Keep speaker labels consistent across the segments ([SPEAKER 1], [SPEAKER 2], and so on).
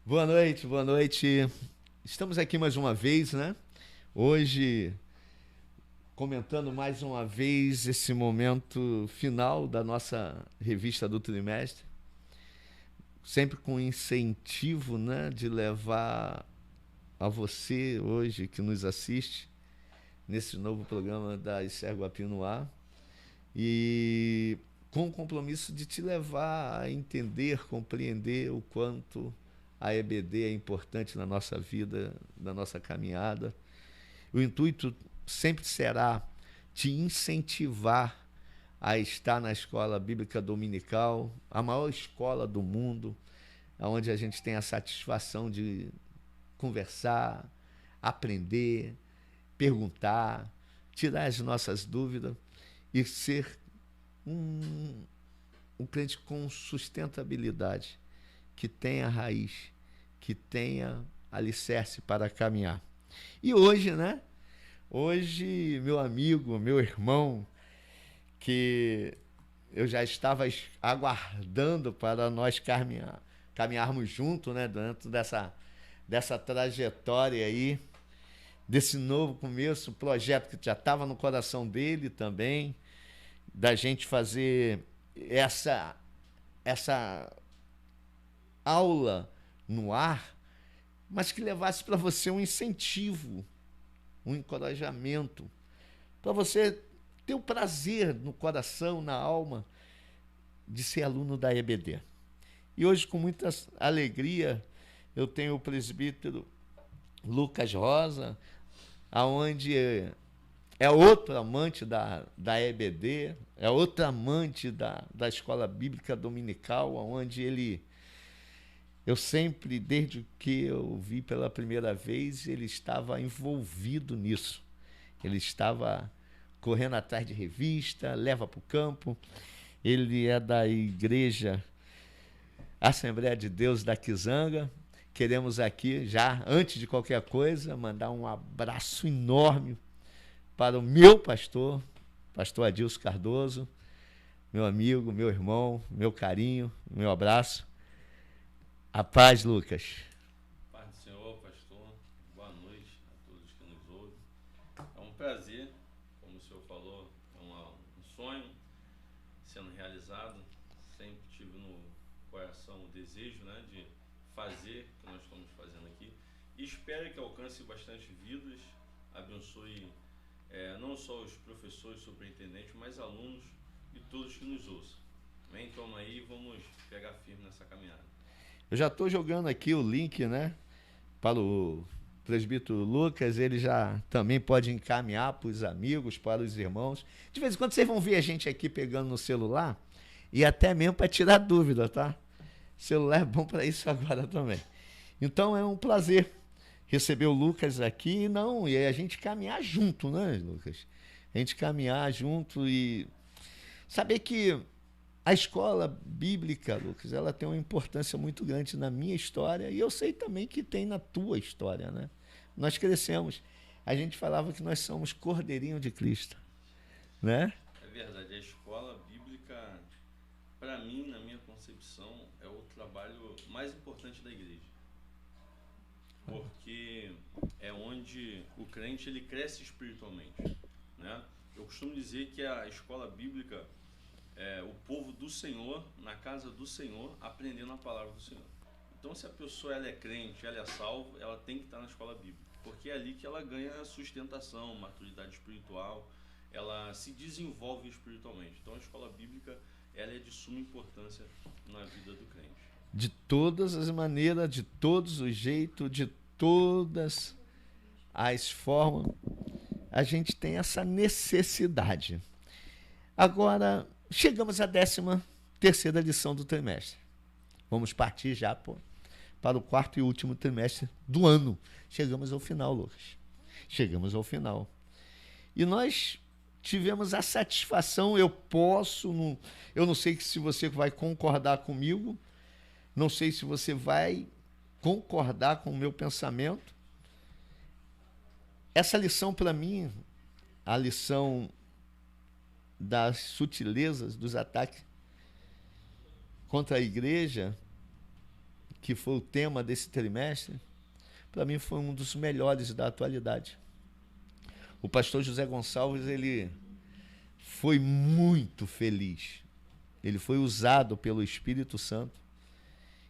[SPEAKER 1] Boa noite, boa noite. Estamos aqui mais uma vez, né? Hoje, comentando mais uma vez esse momento final da nossa revista do trimestre, sempre com incentivo, né, de levar a você hoje que nos assiste nesse novo programa da Enxerga no Ar e com o compromisso de te levar a entender, compreender o quanto a EBD é importante na nossa vida, na nossa caminhada. O intuito sempre será te incentivar a estar na escola bíblica dominical, a maior escola do mundo, onde a gente tem a satisfação de conversar, aprender, perguntar, tirar as nossas dúvidas e ser um, um crente com sustentabilidade, que tenha raiz, que tenha alicerce para caminhar. E hoje, né? Hoje, meu amigo, meu irmão, que eu já estava aguardando para nós caminharmos juntos, né? Dentro dessa trajetória aí, desse novo começo, projeto que já estava no coração dele também, da gente fazer essa aula no ar, mas que levasse para você um incentivo, um encorajamento, para você ter o prazer no coração, na alma, de ser aluno da EBD. E hoje, com muita alegria, eu tenho o presbítero Lucas Rosa, aonde é outro amante da EBD, é outro amante da Escola Bíblica Dominical, onde eu sempre, desde que eu vi pela primeira vez, ele estava envolvido nisso. Ele estava correndo atrás de revista, leva para o campo. Ele é da Igreja Assembleia de Deus da Quizanga. Queremos aqui, já, antes de qualquer coisa, mandar um abraço enorme para o meu pastor, pastor Adilson Cardoso, meu amigo, meu irmão, meu carinho, meu abraço. A paz, Lucas.
[SPEAKER 2] Paz do Senhor, pastor. Boa noite a todos que nos ouvem. É um prazer, como o senhor falou, é um sonho sendo realizado. Sempre tive no coração o desejo, né, de fazer o que nós estamos fazendo aqui. E espero que alcance bastante vidas, abençoe não só os professores, superintendentes, mas alunos e todos que nos ouçam. Amém? Então aí vamos pegar firme nessa caminhada.
[SPEAKER 1] Eu já estou jogando aqui o link, né, para o presbítero Lucas. Ele já também pode encaminhar para os amigos, para os irmãos. De vez em quando vocês vão ver a gente aqui pegando no celular e até mesmo para tirar dúvida, tá? O celular é bom para isso agora também. Então é um prazer receber o Lucas aqui, não, e a gente caminhar junto, né, Lucas? A gente caminhar junto e saber que a escola bíblica, Lucas, ela tem uma importância muito grande na minha história e eu sei também que tem na tua história, né? Nós crescemos, a gente falava que nós somos cordeirinho de Cristo, né?
[SPEAKER 2] É verdade, a escola bíblica, para mim, na minha concepção, é o trabalho mais importante da igreja. Porque é onde o crente ele cresce espiritualmente, né? Eu costumo dizer que a escola bíblica é o povo do Senhor, na casa do Senhor, aprendendo a palavra do Senhor. Então, se a pessoa ela é crente, ela é salva, ela tem que estar na escola bíblica, porque é ali que ela ganha sustentação, maturidade espiritual, ela se desenvolve espiritualmente. Então, a escola bíblica ela é de suma importância na vida do crente.
[SPEAKER 1] De todas as maneiras, de todos os jeitos, de todas as formas, a gente tem essa necessidade. Agora, chegamos à 13ª lição do trimestre. Vamos partir já para o quarto e último trimestre do ano. Chegamos ao final, Lucas. Chegamos ao final. E nós tivemos a satisfação, eu não sei se você vai concordar comigo, não sei se você vai concordar com o meu pensamento. Essa lição, para mim, a lição das sutilezas dos ataques contra a igreja, que foi o tema desse trimestre, para mim foi um dos melhores da atualidade. O pastor José Gonçalves, ele foi muito feliz. Ele foi usado pelo Espírito Santo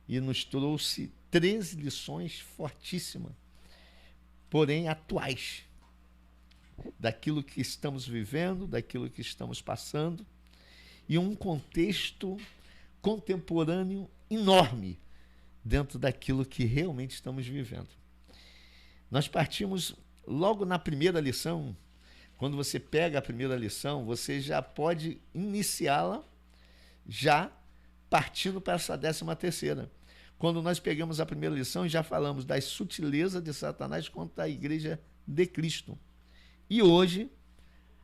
[SPEAKER 1] e nos trouxe 13 lições fortíssimas, porém atuais, daquilo que estamos vivendo, daquilo que estamos passando, e um contexto contemporâneo enorme dentro daquilo que realmente estamos vivendo. Nós partimos logo na primeira lição. Quando você pega a primeira lição, você já pode iniciá-la já partindo para essa 13ª. Quando nós pegamos a primeira lição, já falamos das sutilezas de Satanás contra a igreja de Cristo. E hoje,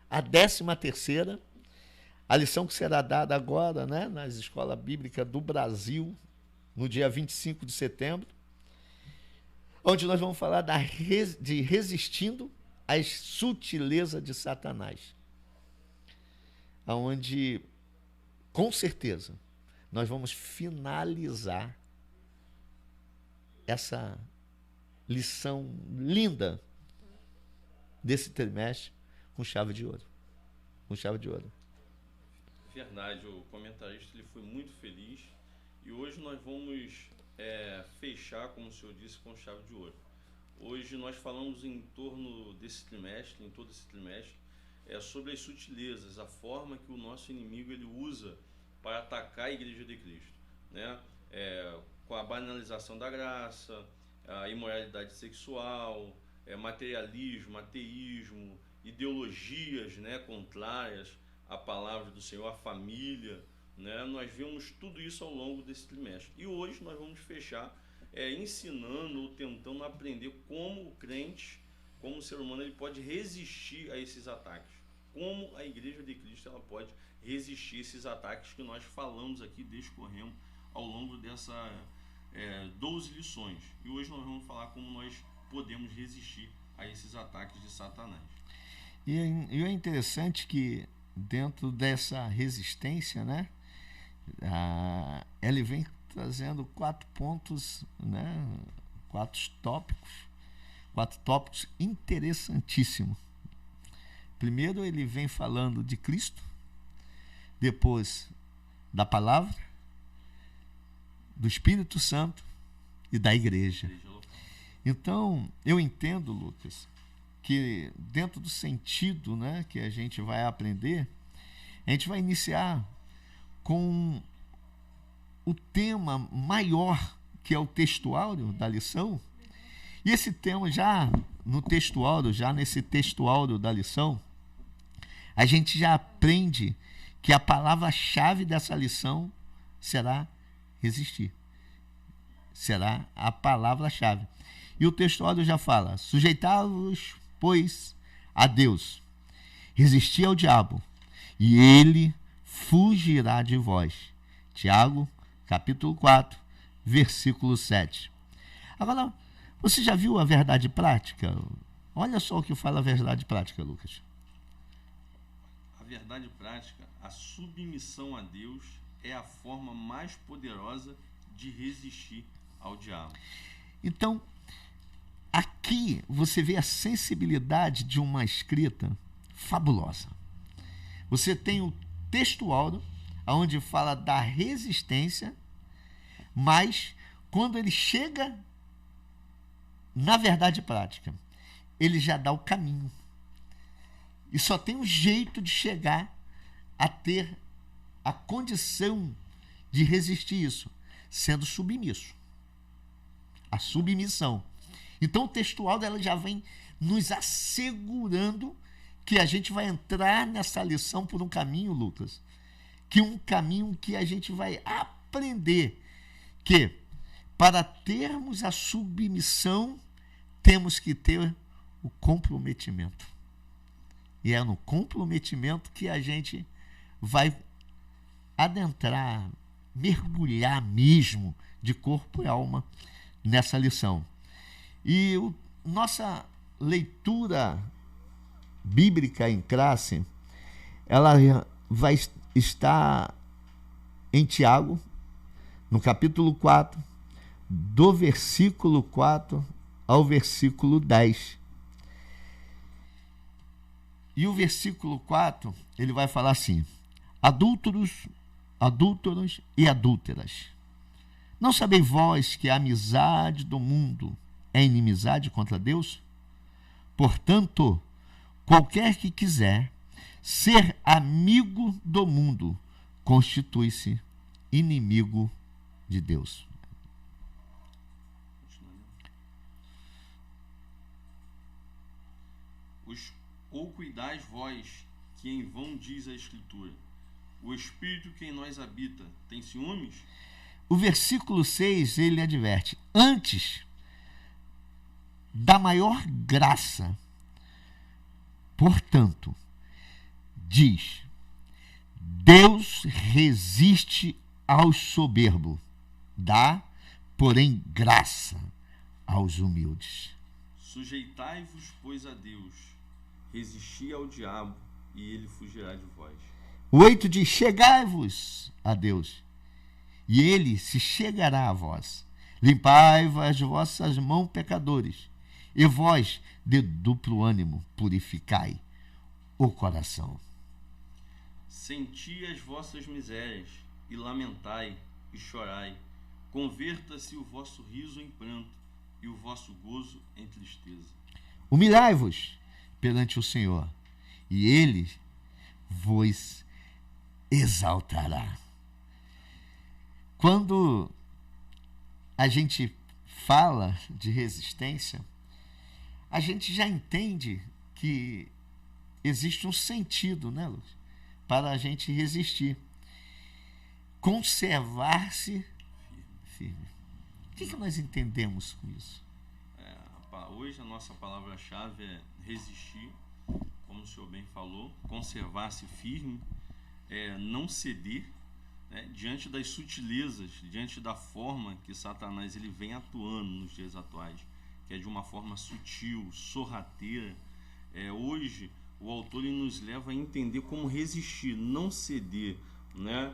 [SPEAKER 1] a 13ª, a lição que será dada agora, né, nas escolas bíblicas do Brasil, no dia 25 de setembro, onde nós vamos falar de resistindo às sutilezas de Satanás. Onde, com certeza, nós vamos finalizar essa lição linda desse trimestre com chave de ouro. Com chave de ouro.
[SPEAKER 2] Verdade, o comentarista ele foi muito feliz e hoje nós vamos fechar, como o senhor disse, com chave de ouro. Hoje nós falamos em torno desse trimestre, em todo esse trimestre, sobre as sutilezas, a forma que o nosso inimigo ele usa para atacar a Igreja de Cristo, né? Com a banalização da graça, a imoralidade sexual, materialismo, ateísmo, ideologias, né, contrárias à palavra do Senhor, à família, né? Nós vimos tudo isso ao longo desse trimestre. E hoje nós vamos fechar ensinando ou tentando aprender como o crente, como o ser humano, ele pode resistir a esses ataques. Como a Igreja de Cristo ela pode resistir a esses ataques que nós falamos aqui, discorremos ao longo dessa 12 lições. E hoje nós vamos falar como nós podemos resistir a esses ataques de Satanás.
[SPEAKER 1] E é interessante que dentro dessa resistência, né, ele vem trazendo 4 pontos, né, 4 tópicos interessantíssimos. Primeiro ele vem falando de Cristo, depois da palavra, do Espírito Santo e da igreja. Então, eu entendo, Lucas, que dentro do sentido, né, que a gente vai aprender, a gente vai iniciar com o tema maior, que é o textuário da lição. E esse tema já no textuário, nesse textuário da lição, a gente já aprende que a palavra-chave dessa lição será resistir. Será a palavra-chave. E o textuário já fala: sujeitai-vos, pois, a Deus, resistir ao diabo, e ele fugirá de vós. Tiago, capítulo 4, versículo 7. Agora, você já viu a verdade prática? Olha só o que fala a verdade prática, Lucas.
[SPEAKER 2] A verdade prática, a submissão a Deus é a forma mais poderosa de resistir ao diabo.
[SPEAKER 1] Então, aqui você vê a sensibilidade de uma escrita fabulosa. Você tem o textuário, onde fala da resistência, mas quando ele chega na verdade prática, ele já dá o caminho. E só tem um jeito de chegar a ter a condição de resistir isso, sendo submisso. A submissão. Então o textual dela já vem nos assegurando que a gente vai entrar nessa lição por um caminho, Lucas, que um caminho que a gente vai aprender que para termos a submissão temos que ter o comprometimento. E é no comprometimento que a gente vai adentrar, mergulhar mesmo de corpo e alma nessa lição. E nossa leitura bíblica em classe, ela vai estar em Tiago, no capítulo 4, do versículo 4 ao versículo 10. E o versículo 4, ele vai falar assim: adúlteros e adúlteras, não sabeis vós que a amizade do mundo é inimizade contra Deus? Portanto, qualquer que quiser ser amigo do mundo constitui-se inimigo de Deus.
[SPEAKER 2] Ou cuidais vós, que em vão diz a Escritura, o Espírito que em nós habita tem ciúmes?
[SPEAKER 1] O versículo 6, ele adverte: antes da maior graça, portanto, diz, Deus resiste aos soberbos, dá, porém, graça aos humildes.
[SPEAKER 2] Sujeitai-vos, pois, a Deus, resisti ao diabo, e ele fugirá de vós.
[SPEAKER 1] O 8 diz: chegai-vos a Deus, e ele se chegará a vós. Limpai as vossas mãos, pecadores, e vós, de duplo ânimo, purificai o coração.
[SPEAKER 2] Senti as vossas misérias, e lamentai, e chorai. Converta-se o vosso riso em pranto, e o vosso gozo em tristeza.
[SPEAKER 1] Humilhai-vos perante o Senhor, e ele vos exaltará. Quando a gente fala de resistência, a gente já entende que existe um sentido, né, Luz, para a gente resistir. Conservar-se firme. O que nós entendemos com isso?
[SPEAKER 2] Hoje a nossa palavra-chave é resistir, como o senhor bem falou, conservar-se firme, não ceder, né, diante das sutilezas, diante da forma que Satanás ele vem atuando nos dias atuais, que é de uma forma sutil, sorrateira. Hoje o autor ele nos leva a entender como resistir, não ceder, né,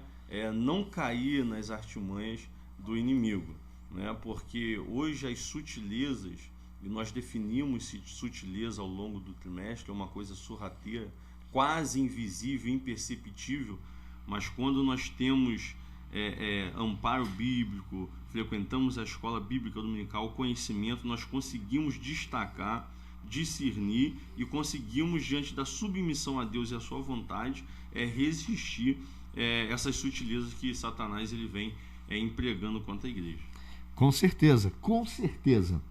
[SPEAKER 2] não cair nas artimanhas do inimigo, né, porque hoje as sutilezas, e nós definimos sutileza ao longo do trimestre, é uma coisa sorrateira, quase invisível, imperceptível, mas quando nós temos amparo bíblico, frequentamos a escola bíblica dominical, o conhecimento, nós conseguimos destacar, discernir e conseguimos, diante da submissão a Deus e a sua vontade, resistir essas sutilezas que Satanás ele vem empregando contra a igreja.
[SPEAKER 1] Com certeza, com certeza.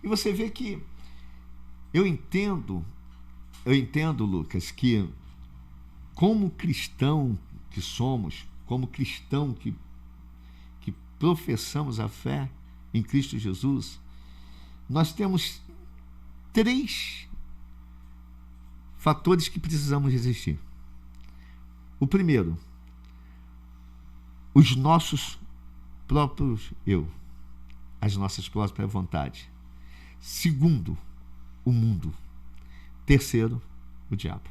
[SPEAKER 1] E você vê que eu entendo, Lucas, que como cristão que somos, como cristão que professamos a fé em Cristo Jesus, nós temos 3 fatores que precisamos resistir. O primeiro, os nossos próprios eu, as nossas próprias vontades. Segundo, o mundo. Terceiro, o diabo.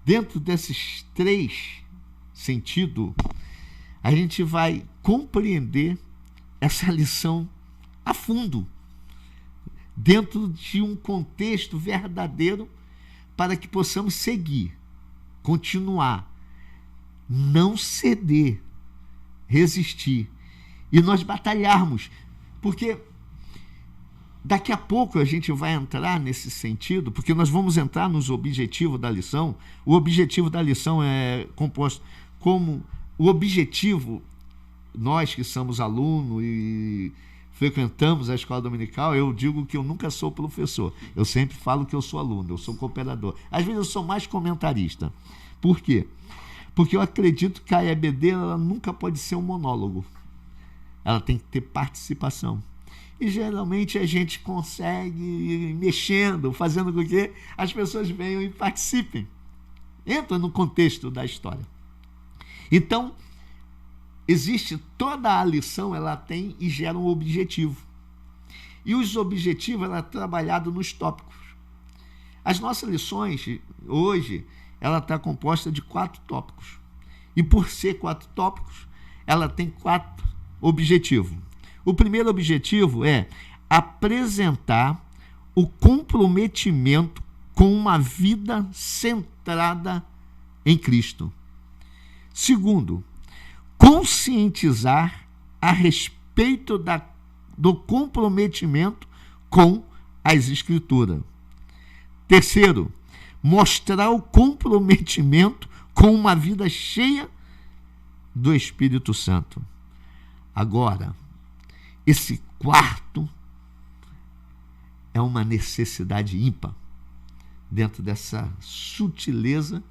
[SPEAKER 1] Dentro desses 3 sentidos, a gente vai compreender essa lição a fundo, dentro de um contexto verdadeiro, para que possamos seguir, continuar, não ceder, resistir e nós batalharmos, porque daqui a pouco a gente vai entrar nesse sentido, porque nós vamos entrar nos objetivos da lição. O objetivo da lição é composto como o objetivo, nós que somos alunos e frequentamos a escola dominical, eu digo que eu nunca sou professor, eu sempre falo que eu sou aluno, eu sou cooperador. Às vezes eu sou mais comentarista. Por quê? Porque eu acredito que a EBD ela nunca pode ser um monólogo, ela tem que ter participação. E geralmente a gente consegue ir mexendo, fazendo com que as pessoas venham e participem. Entra no contexto da história. Então, existe toda a lição, ela tem e gera um objetivo. E os objetivos, ela é trabalhado nos tópicos. As nossas lições, hoje, ela está composta de 4 tópicos. E por ser 4 tópicos, ela tem 4 objetivos. O primeiro objetivo é apresentar o comprometimento com uma vida centrada em Cristo. Segundo, conscientizar a respeito do comprometimento com as Escrituras. Terceiro, mostrar o comprometimento com uma vida cheia do Espírito Santo. Agora, esse quarto é uma necessidade ímpar dentro dessa sutileza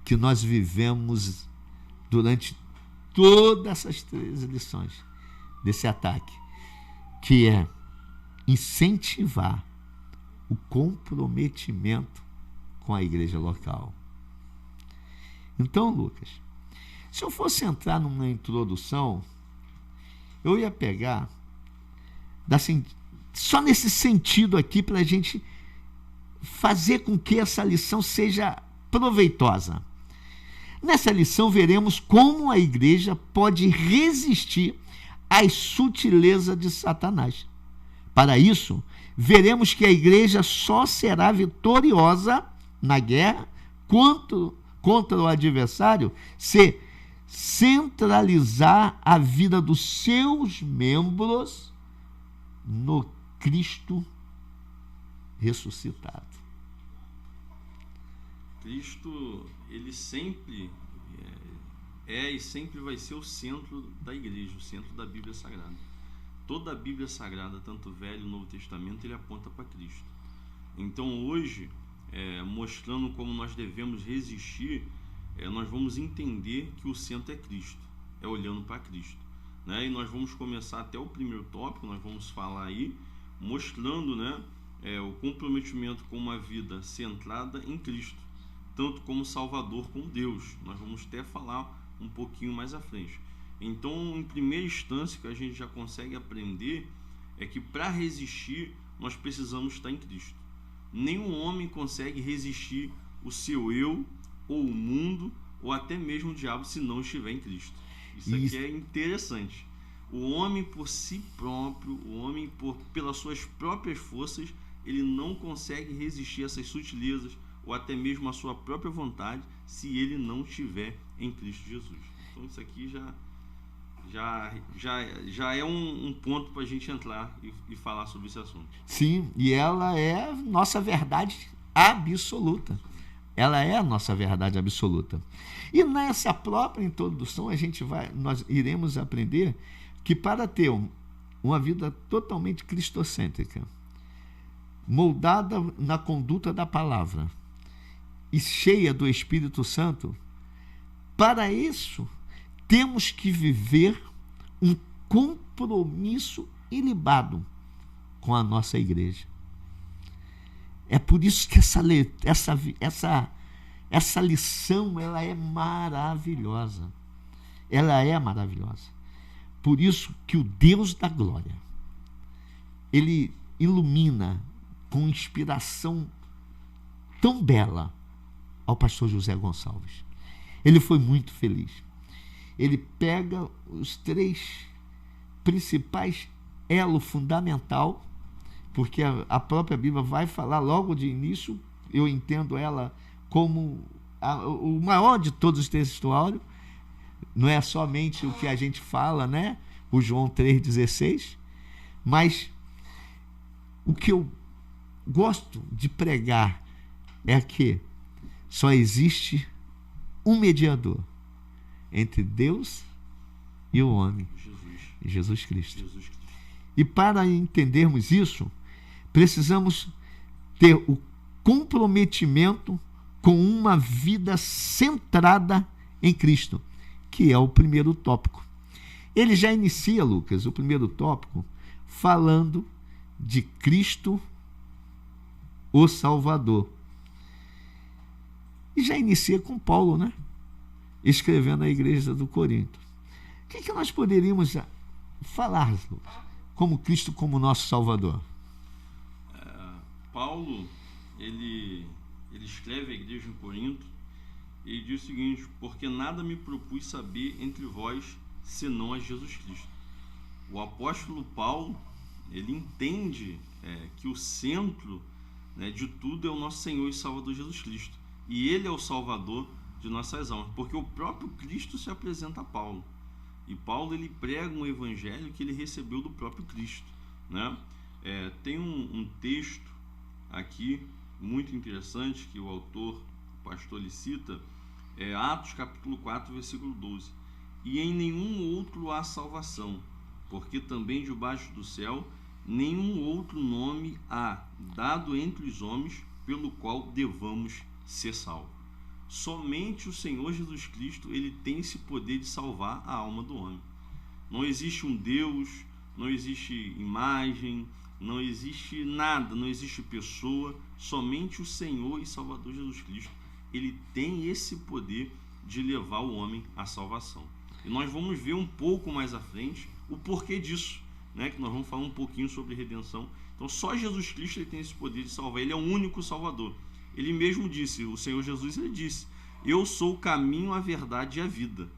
[SPEAKER 1] que nós vivemos durante todas essas 3 lições desse ataque, que é incentivar o comprometimento com a igreja local. Então, Lucas, se eu fosse entrar numa introdução, eu ia pegar só nesse sentido aqui para a gente fazer com que essa lição seja proveitosa. Nessa lição veremos como a igreja pode resistir às sutilezas de Satanás. Para isso, veremos que a igreja só será vitoriosa na guerra contra o adversário se centralizar a vida dos seus membros no Cristo ressuscitado.
[SPEAKER 2] Cristo, ele sempre e sempre vai ser o centro da igreja, o centro da Bíblia Sagrada. Toda a Bíblia Sagrada, tanto o Velho e o Novo Testamento, ele aponta para Cristo. Então hoje, mostrando como nós devemos resistir, nós vamos entender que o centro é Cristo, olhando para Cristo, né? E nós vamos começar até o primeiro tópico, nós vamos falar aí, mostrando, né, o comprometimento com uma vida centrada em Cristo, tanto como Salvador como Deus. Nós vamos até falar um pouquinho mais à frente. Então, em primeira instância, que a gente já consegue aprender é que para resistir, nós precisamos estar em Cristo. Nenhum homem consegue resistir o seu eu, ou o mundo, ou até mesmo o diabo, se não estiver em Cristo. Isso aqui é interessante. O homem por si próprio, o homem pelas suas próprias forças, ele não consegue resistir a essas sutilezas, ou até mesmo a sua própria vontade, se ele não estiver em Cristo Jesus. Então isso aqui já é um ponto para a gente entrar e falar sobre esse assunto.
[SPEAKER 1] Sim, e ela é nossa verdade absoluta. Ela é a nossa verdade absoluta. E nessa própria introdução nós iremos aprender que para ter uma vida totalmente cristocêntrica, moldada na conduta da palavra e cheia do Espírito Santo, para isso temos que viver um compromisso ilibado com a nossa igreja. É por isso que essa lição ela é maravilhosa. Ela é maravilhosa. Por isso que o Deus da glória, ele ilumina com inspiração tão bela ao pastor José Gonçalves. Ele foi muito feliz. Ele pega os 3 principais elos fundamental, porque a própria Bíblia vai falar logo de início, eu entendo ela como o maior de todos os textuários, não é somente o que a gente fala, né? O João 3,16, mas o que eu gosto de pregar é que só existe um mediador entre Deus e o homem, Jesus Cristo. E para entendermos isso, precisamos ter o comprometimento com uma vida centrada em Cristo, que é o primeiro tópico. Ele já inicia, Lucas, o primeiro tópico, falando de Cristo, o Salvador. E já inicia com Paulo, né? Escrevendo à igreja do Corinto. O que nós poderíamos falar, Lucas, como Cristo como nosso Salvador?
[SPEAKER 2] Paulo, ele escreve à igreja em Corinto e diz o seguinte: porque nada me propus saber entre vós, senão a Jesus Cristo, o apóstolo Paulo, ele entende que o centro, né, de tudo é o nosso Senhor e Salvador Jesus Cristo. E ele é o Salvador de nossas almas, porque o próprio Cristo se apresenta a Paulo. E Paulo, ele prega um evangelho que ele recebeu do próprio Cristo, né? Tem um texto aqui muito interessante que o autor, o pastor, ele cita, Atos capítulo 4, versículo 12. E em nenhum outro há salvação, porque também debaixo do céu nenhum outro nome há dado entre os homens pelo qual devamos ser salvos. Somente o Senhor Jesus Cristo, ele tem esse poder de salvar a alma do homem. Não existe um Deus, não existe imagem, não existe nada, não existe pessoa, somente o Senhor e Salvador Jesus Cristo, ele tem esse poder de levar o homem à salvação. E nós vamos ver um pouco mais à frente o porquê disso, né? Que nós vamos falar um pouquinho sobre redenção. Então só Jesus Cristo, ele tem esse poder de salvar, ele é o único Salvador. Ele mesmo disse, o Senhor Jesus, ele disse: eu sou o caminho, a verdade e a vida.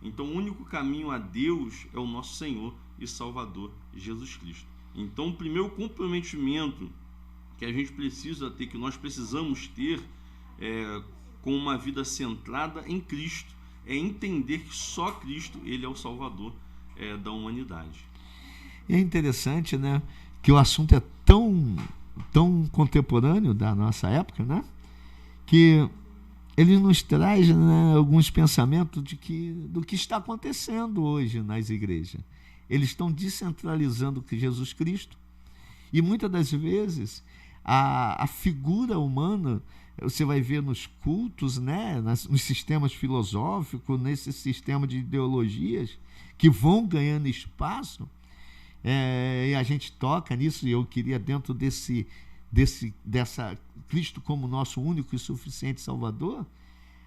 [SPEAKER 2] Então o único caminho a Deus é o nosso Senhor e Salvador Jesus Cristo. Então o primeiro comprometimento que a gente precisa ter, que nós precisamos ter com uma vida centrada em Cristo, é entender que só Cristo, ele é o Salvador da humanidade.
[SPEAKER 1] E é interessante, né, que o assunto é tão contemporâneo da nossa época, né, que ele nos traz, né, alguns pensamentos do que está acontecendo hoje nas igrejas. Eles estão descentralizando Jesus Cristo, e muitas das vezes a figura humana, você vai ver nos cultos, né, nos sistemas filosóficos, nesse sistema de ideologias que vão ganhando espaço, e a gente toca nisso, e eu queria, dentro dessa Cristo como nosso único e suficiente Salvador,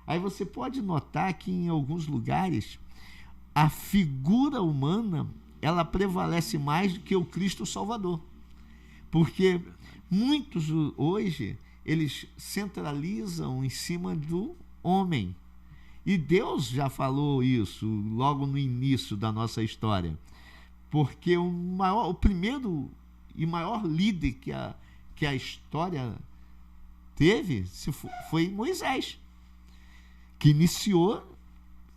[SPEAKER 1] aí você pode notar que em alguns lugares a figura humana, ela prevalece mais do que o Cristo Salvador, porque muitos hoje eles centralizam em cima do homem, e Deus já falou isso logo no início da nossa história, porque o primeiro e maior líder que a história teve foi Moisés, que iniciou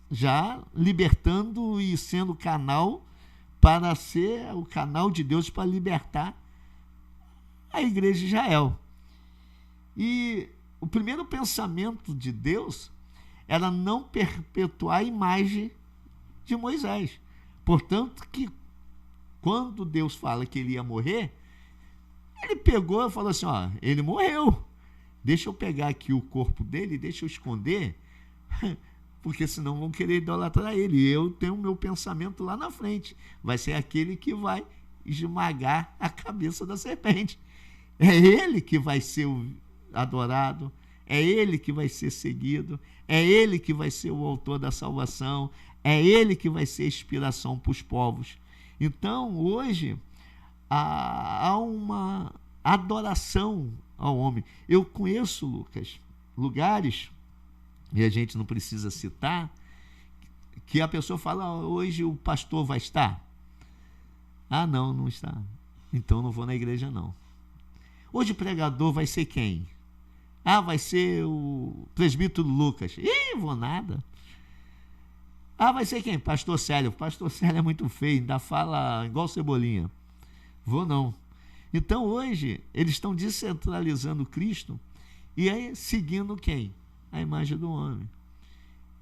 [SPEAKER 1] já libertando e sendo canal para ser o canal de Deus para libertar a igreja de Israel. E o primeiro pensamento de Deus era não perpetuar a imagem de Moisés. Portanto, que quando Deus fala que ele ia morrer, ele pegou e falou assim: ó, ele morreu, deixa eu pegar aqui o corpo dele, deixa eu esconder, porque senão vão querer idolatrar ele. E eu tenho o meu pensamento lá na frente, vai ser aquele que vai esmagar a cabeça da serpente. É ele que vai ser adorado, é ele que vai ser seguido, é ele que vai ser o autor da salvação, é ele que vai ser inspiração para os povos. Então, hoje, há uma adoração ao homem. Eu conheço, Lucas, lugares, e a gente não precisa citar, que a pessoa fala: hoje o pastor vai estar? Ah, não está. Então não vou na igreja, não. Hoje o pregador vai ser quem? Ah, vai ser o presbítero Lucas. Ih, vou nada. Ah, vai ser quem? Pastor Célio. Pastor Célio é muito feio, ainda fala igual Cebolinha. Vou não. Então hoje eles estão descentralizando Cristo e aí seguindo quem? A imagem do homem.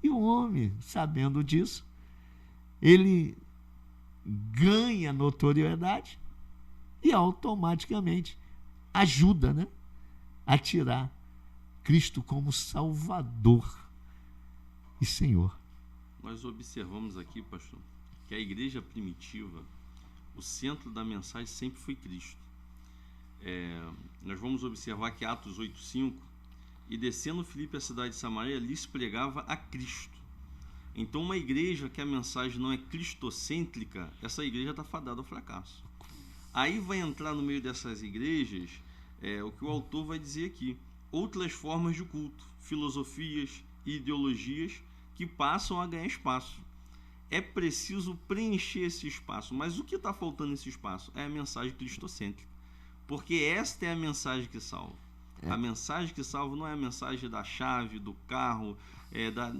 [SPEAKER 1] E o homem, sabendo disso, ele ganha notoriedade e automaticamente ajuda, né, a tirar Cristo como Salvador e Senhor.
[SPEAKER 2] Nós observamos aqui, pastor, que a igreja primitiva, o centro da mensagem sempre foi Cristo. Nós vamos observar que Atos 8:5, e descendo Filipe à cidade de Samaria, lhes pregava a Cristo. Então uma igreja que a mensagem não é cristocêntrica, essa igreja está fadada ao fracasso. Aí vai entrar no meio dessas igrejas o que o autor vai dizer aqui: outras formas de culto, filosofias e ideologias que passam a ganhar espaço. é preciso preencher esse espaço. Mas o que está faltando nesse espaço? É a mensagem cristocêntrica. Porque esta é a mensagem que salva. A mensagem que salva não é a mensagem da chave, do carro,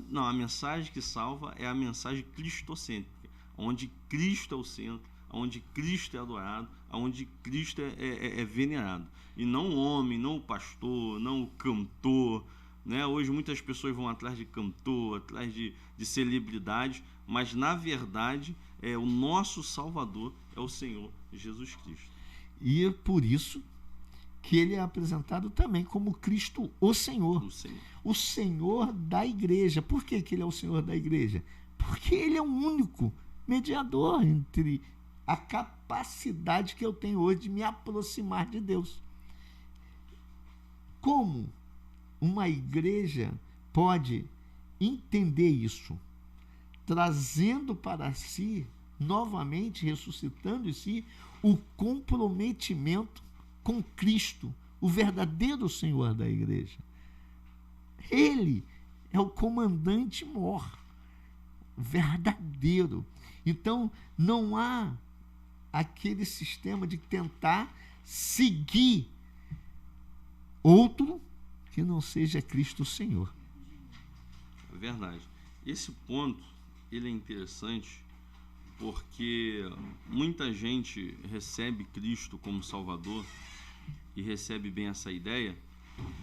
[SPEAKER 2] não, a mensagem que salva é a mensagem cristocêntrica, onde Cristo é o centro, onde Cristo é adorado, onde Cristo é venerado. E não o homem, não o pastor, não o cantor, né? Hoje muitas pessoas vão atrás de cantor, atrás de celebridades, mas na verdade o nosso Salvador é o Senhor Jesus Cristo.
[SPEAKER 1] E é por isso que ele é apresentado também como Cristo, o Senhor. O Senhor da igreja. Por que ele é o Senhor da igreja? Porque ele é o único mediador entre a capacidade que eu tenho hoje de me aproximar de Deus. Como uma igreja pode entender isso? Trazendo para si, novamente, ressuscitando em si, o comprometimento com Cristo, o verdadeiro Senhor da igreja. Ele é o comandante mor, verdadeiro. Então, não há aquele sistema de tentar seguir outro que não seja Cristo Senhor.
[SPEAKER 2] É verdade. Esse ponto, ele é interessante porque muita gente recebe Cristo como Salvador e recebe bem essa ideia,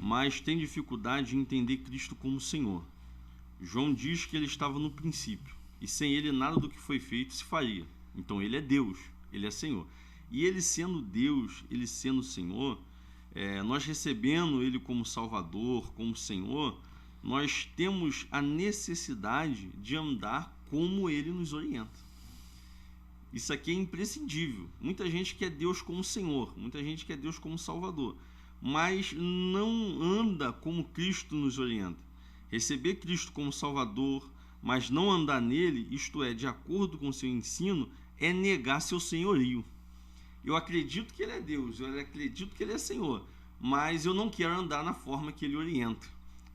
[SPEAKER 2] mas tem dificuldade em entender Cristo como Senhor. João diz que ele estava no princípio, e sem ele nada do que foi feito se faria. Então ele é Deus, ele é Senhor. E ele sendo Deus, ele sendo Senhor, nós recebendo ele como Salvador, como Senhor, nós temos a necessidade de andar como ele nos orienta. Isso aqui é imprescindível. Muita gente quer Deus como Senhor, muita gente quer Deus como Salvador, mas não anda como Cristo nos orienta. Receber Cristo como Salvador, mas não andar nele, isto é, de acordo com o seu ensino, é negar seu senhorio. Eu acredito que ele é Deus, eu acredito que ele é Senhor, mas eu não quero andar na forma que ele orienta.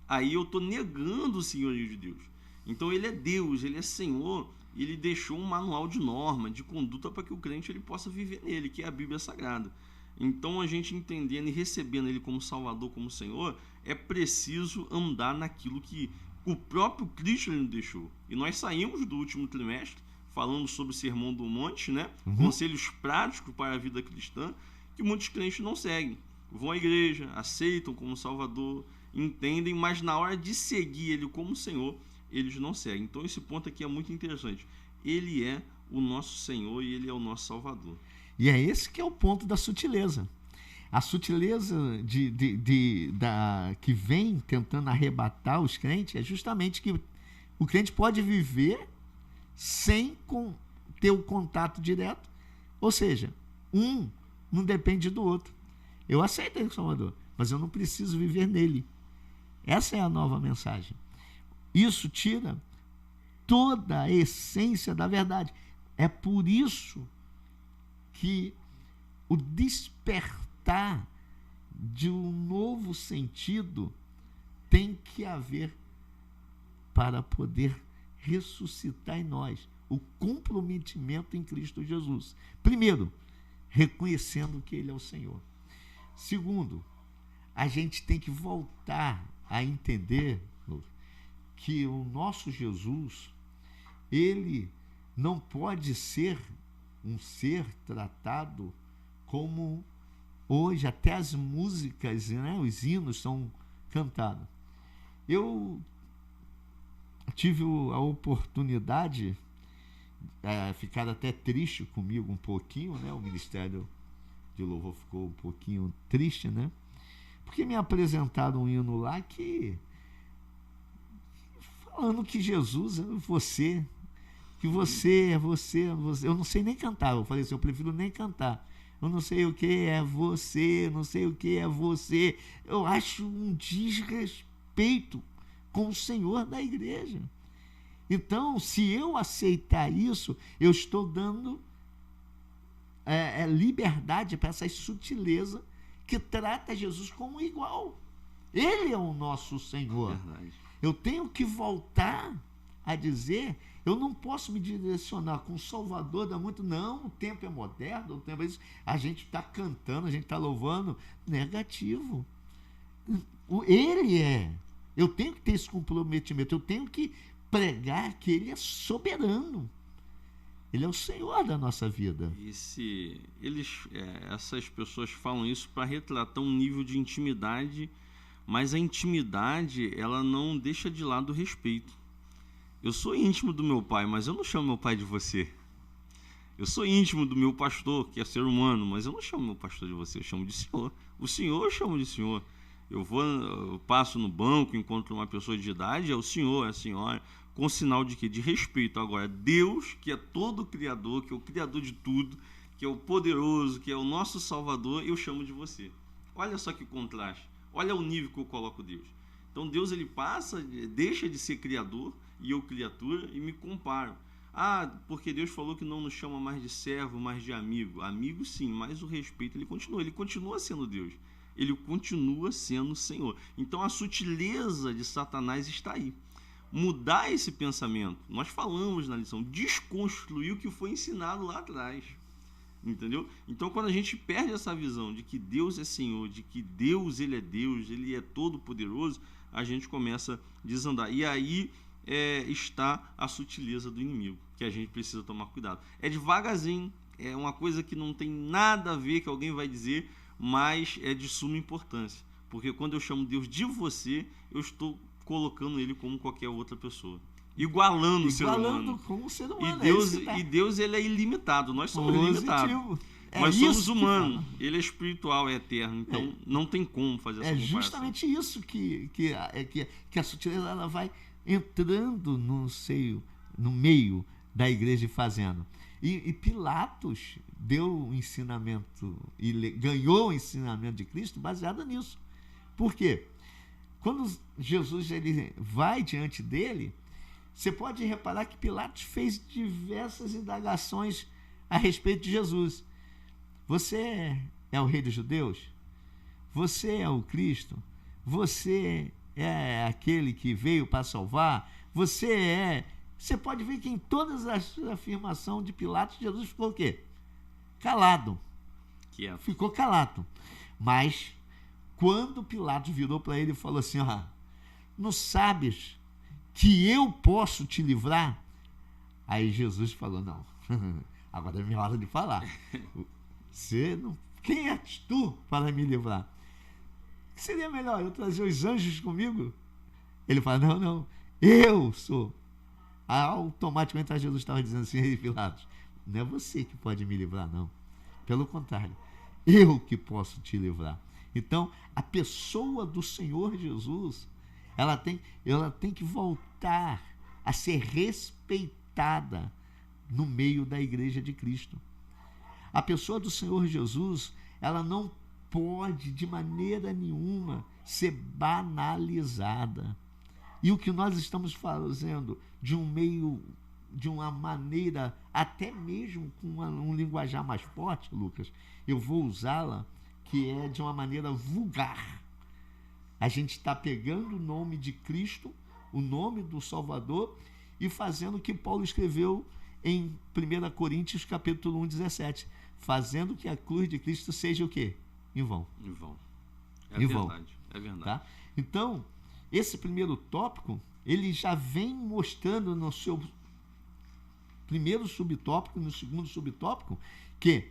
[SPEAKER 2] Aí eu estou negando o senhorio de Deus. Então ele é Deus, ele é Senhor, e ele deixou um manual de norma, de conduta para que o crente ele possa viver nele, que é a Bíblia Sagrada. Então a gente entendendo e recebendo ele como Salvador, como Senhor, é preciso andar naquilo que o próprio Cristo ele nos deixou. E nós saímos do último trimestre falando sobre o Sermão do Monte, né? Conselhos práticos para a vida cristã, que muitos crentes não seguem. Vão à igreja, aceitam como Salvador, entendem, mas na hora de seguir ele como Senhor, eles não seguem. Então esse ponto aqui é muito interessante. Ele é o nosso Senhor e ele é o nosso Salvador.
[SPEAKER 1] E é esse que é o ponto da sutileza. A sutileza que vem tentando arrebatar os crentes é justamente que o crente pode viver sem ter o contato direto. Ou seja, um não depende do outro. Eu aceito ele, Salvador, mas eu não preciso viver nele. Essa é a nova mensagem. Isso tira toda a essência da verdade. É por isso que o despertar de um novo sentido tem que haver para poder ressuscitar em nós o comprometimento em Cristo Jesus. Primeiro, reconhecendo que ele é o Senhor. Segundo, a gente tem que voltar a entender que o nosso Jesus, ele não pode ser um ser tratado como hoje até as músicas, né, os hinos são cantados. Eu tive a oportunidade, ficar até triste comigo um pouquinho, né, o Ministério de Louvor ficou um pouquinho triste, né, porque me apresentaram um hino lá falando que Jesus é você, que você é você. Eu não sei nem cantar. Eu falei assim, eu prefiro nem cantar. Eu não sei o que é você, não sei o que é você. Eu acho um desrespeito com o Senhor da igreja. Então, se eu aceitar isso, eu estou dando liberdade para essa sutileza que trata Jesus como igual. Ele é o nosso Senhor.
[SPEAKER 2] Verdade.
[SPEAKER 1] Eu tenho que voltar a dizer, eu não posso me direcionar com o Salvador da muito, não, o tempo é moderno, o tempo é isso, a gente está cantando, a gente está louvando, negativo. Ele é. Eu tenho que ter esse comprometimento, eu tenho que pregar que ele é soberano. Ele é o Senhor da nossa vida.
[SPEAKER 2] Essas pessoas falam isso para retratar um nível de intimidade, mas a intimidade, ela não deixa de lado o respeito. Eu sou íntimo do meu pai, mas eu não chamo meu pai de você. Eu sou íntimo do meu pastor, que é ser humano, mas eu não chamo meu pastor de você, eu chamo de senhor. O senhor eu chamo de senhor. Eu passo no banco, encontro uma pessoa de idade, é o senhor, é a senhora, com sinal de quê? De respeito. Agora, Deus, que é todo o Criador, que é o Criador de tudo, que é o poderoso, que é o nosso Salvador, eu chamo de você. Olha só que contraste. Olha o nível que eu coloco Deus. Então, Deus, ele deixa de ser Criador, e eu criatura, e me comparo. Porque Deus falou que não nos chama mais de servo, mais de amigo. Amigo, sim, mas o respeito, ele continua sendo Deus. Ele continua sendo Senhor. Então, a sutileza de Satanás está aí. Mudar esse pensamento, nós falamos na lição, desconstruir o que foi ensinado lá atrás, entendeu? Então, quando a gente perde essa visão de que Deus é Senhor, de que Deus, ele é todo poderoso, a gente começa a desandar, e aí está a sutileza do inimigo, que a gente precisa tomar cuidado. É devagarzinho, é uma coisa que não tem nada a ver, que alguém vai dizer, mas é de suma importância, porque quando eu chamo Deus de você, eu estou colocando ele como qualquer outra pessoa, igualando o ser humano.
[SPEAKER 1] Com o ser humano.
[SPEAKER 2] E Deus, ele é ilimitado, nós somos limitados. Nós somos humanos, ele é espiritual, é eterno, então não tem como fazer essa comparação.
[SPEAKER 1] É justamente isso que a sutileza ela vai entrando no meio da igreja e fazendo. E Pilatos deu o ensinamento e ganhou o ensinamento de Cristo baseado nisso. Por quê? Quando Jesus ele vai diante dele, você pode reparar que Pilatos fez diversas indagações a respeito de Jesus. Você é o rei dos judeus? Você é o Cristo? Você é aquele que veio para salvar? Você pode ver que em todas as afirmações de Pilatos, Jesus ficou o quê? Calado. Ficou calado. Mas quando Pilatos virou para ele e falou assim, não sabes que eu posso te livrar? Aí Jesus falou, não, agora é minha hora de falar. Quem és tu para me livrar? Seria melhor eu trazer os anjos comigo? Ele fala, não, eu sou. Automaticamente Jesus estava dizendo assim, ei, Pilatos, não é você que pode me livrar, não. Pelo contrário, eu que posso te livrar. Então, a pessoa do Senhor Jesus, ela tem que voltar a ser respeitada no meio da igreja de Cristo. A pessoa do Senhor Jesus, ela não pode de maneira nenhuma ser banalizada. E o que nós estamos fazendo de uma maneira, até mesmo com um linguajar mais forte, Lucas, eu vou usá-la, que é de uma maneira vulgar. A gente está pegando o nome de Cristo, o nome do Salvador, e fazendo o que Paulo escreveu em 1 Coríntios capítulo 1, 17. Fazendo que a cruz de Cristo seja o quê? Em vão.
[SPEAKER 2] Em vão. É verdade.
[SPEAKER 1] Tá? Então, esse primeiro tópico, ele já vem mostrando no seu primeiro subtópico, no segundo subtópico, que